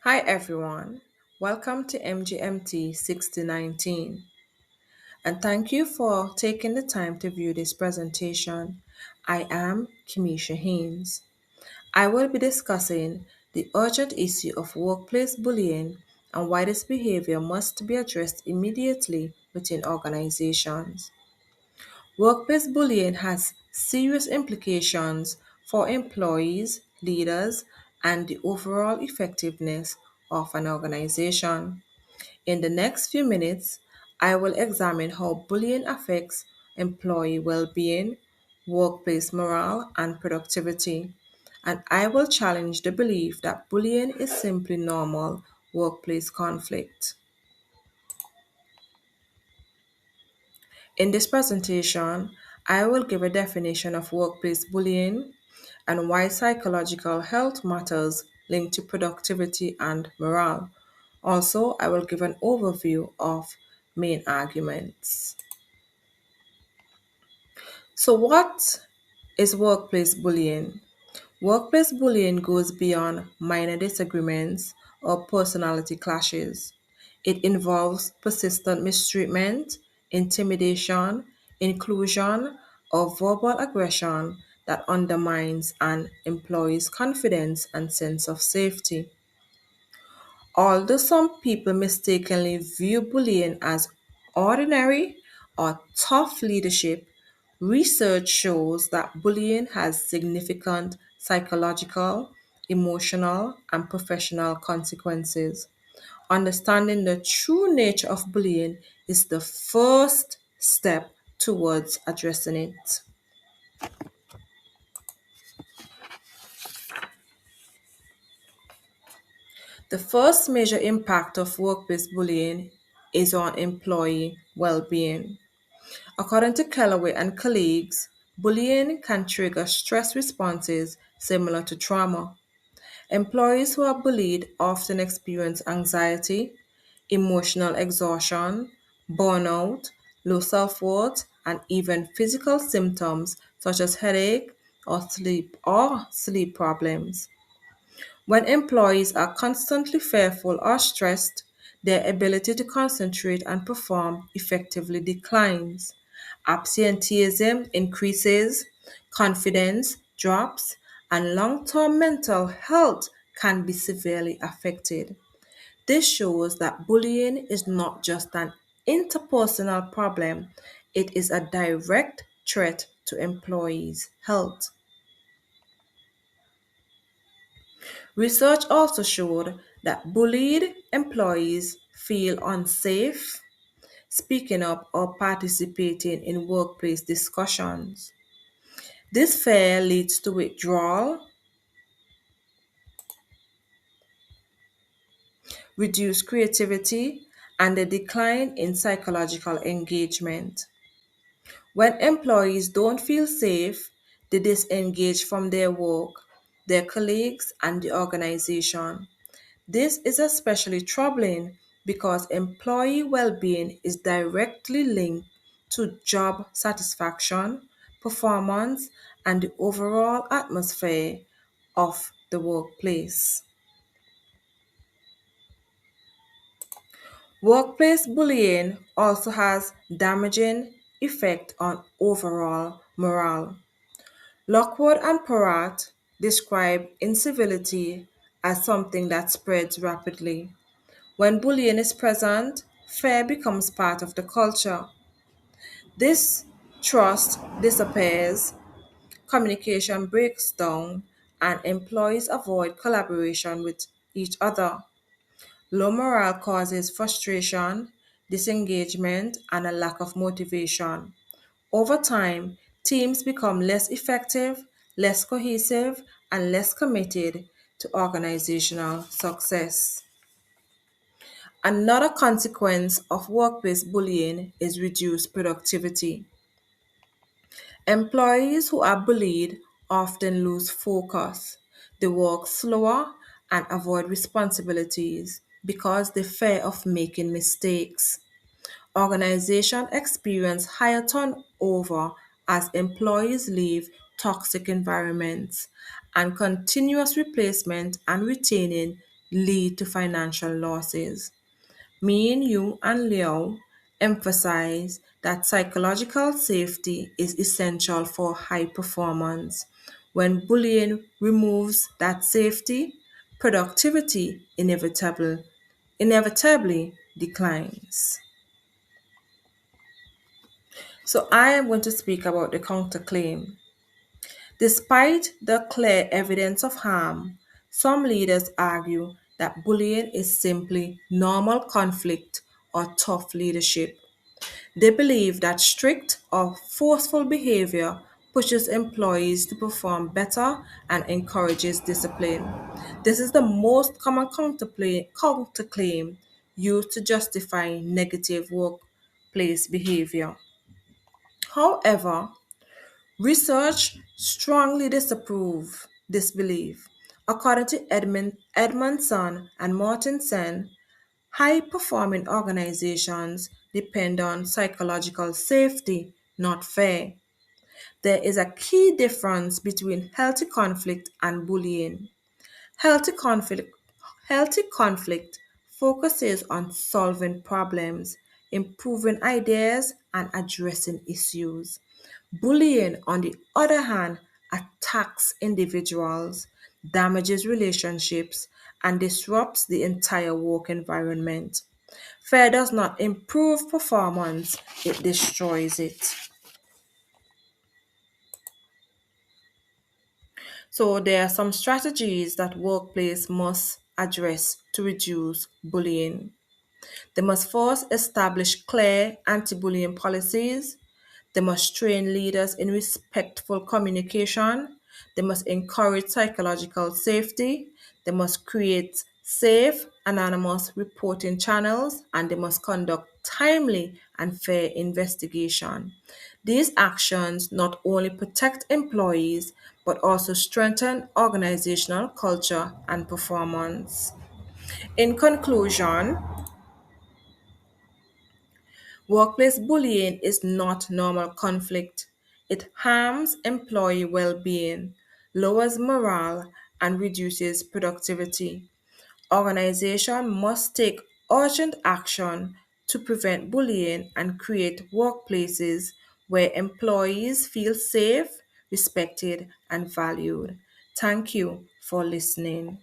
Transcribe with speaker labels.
Speaker 1: Hi everyone, welcome to MGMT 6019 and thank you for taking the time to view this presentation. I am Kimisha Haynes. I will be discussing the urgent issue of workplace bullying and why this behavior must be addressed immediately within organizations. Workplace bullying has serious implications for employees, leaders, and the overall effectiveness of an organization. In the next few minutes, I will examine how bullying affects employee well being, workplace morale, and productivity. And I will challenge the belief that bullying is simply normal workplace conflict. In this presentation, I will give a definition of workplace bullying and why psychological health matters linked to productivity and morale. Also, I will give an overview of main arguments. So, what is workplace bullying? Workplace bullying goes beyond minor disagreements or personality clashes. It involves persistent mistreatment, intimidation, inclusion, or verbal aggression that undermines an employee's confidence and sense of safety. Although some people mistakenly view bullying as ordinary or tough leadership, research shows that bullying has significant psychological, emotional, and professional consequences. Understanding the true nature of bullying is the first step towards addressing it. The first major impact of workplace bullying is on employee well being. According to Calloway and colleagues, bullying can trigger stress responses similar to trauma. Employees who are bullied often experience anxiety, emotional exhaustion, burnout, low self worth, and even physical symptoms such as headache or sleep problems. When employees are constantly fearful or stressed, their ability to concentrate and perform effectively declines. Absenteeism increases, confidence drops, and long term mental health can be severely affected. This shows that bullying is not just an interpersonal problem, it is a direct threat to employees' health. Research also showed that bullied employees feel unsafe speaking up or participating in workplace discussions. This fear leads to withdrawal, reduced creativity, and a decline in psychological engagement. When employees don't feel safe, they disengage from their work, their colleagues, and the organization. This is especially troubling because employee well being is directly linked to job satisfaction, performance, and the overall atmosphere of the workplace. Workplace bullying also has damaging effect on overall morale. Lockwood and Peratt describe incivility as something that spreads rapidly. When bullying is present, fear becomes part of the culture. This trust disappears, communication breaks down, and employees avoid collaboration with each other. Low morale causes frustration, disengagement, and a lack of motivation. Over time, teams become less effective, less cohesive, and less committed to organizational success. Another consequence of workplace bullying is reduced productivity. Employees who are bullied often lose focus. They work slower and avoid responsibilities because they fear of making mistakes. Organizations experience higher turnover as employees leave toxic environments, and continuous replacement and retaining lead to financial losses. Min Yu and Liu emphasize that psychological safety is essential for high performance. When bullying removes that safety, productivity inevitably declines. So I am going to speak about the counterclaim. Despite the clear evidence of harm, some leaders argue that bullying is simply normal conflict or tough leadership. They believe that strict or forceful behavior pushes employees to perform better and encourages discipline. This is the most common counterclaim used to justify negative workplace behavior. However, research strongly disapprove this belief. According to Edmondson and Mortensen, high-performing organizations depend on psychological safety, not fear. There is a key difference between healthy conflict and bullying. Healthy conflict, healthy conflict focuses on solving problems, improving ideas, and addressing issues. Bullying, on the other hand, attacks individuals, damages relationships, and disrupts the entire work environment. Fear does not improve performance, it destroys it. So, there are some strategies that workplace must address to reduce bullying. They must first establish clear anti bullying policies. They must train leaders in respectful communication. They must encourage psychological safety. They must create safe, anonymous reporting channels. And they must conduct timely and fair investigation. These actions not only protect employees but also strengthen organizational culture and performance. In conclusion, workplace bullying is not normal conflict. It harms employee well being, lowers morale, and reduces productivity. Organizations must take urgent action to prevent bullying and create workplaces where employees feel safe, respected, and valued. Thank you for listening.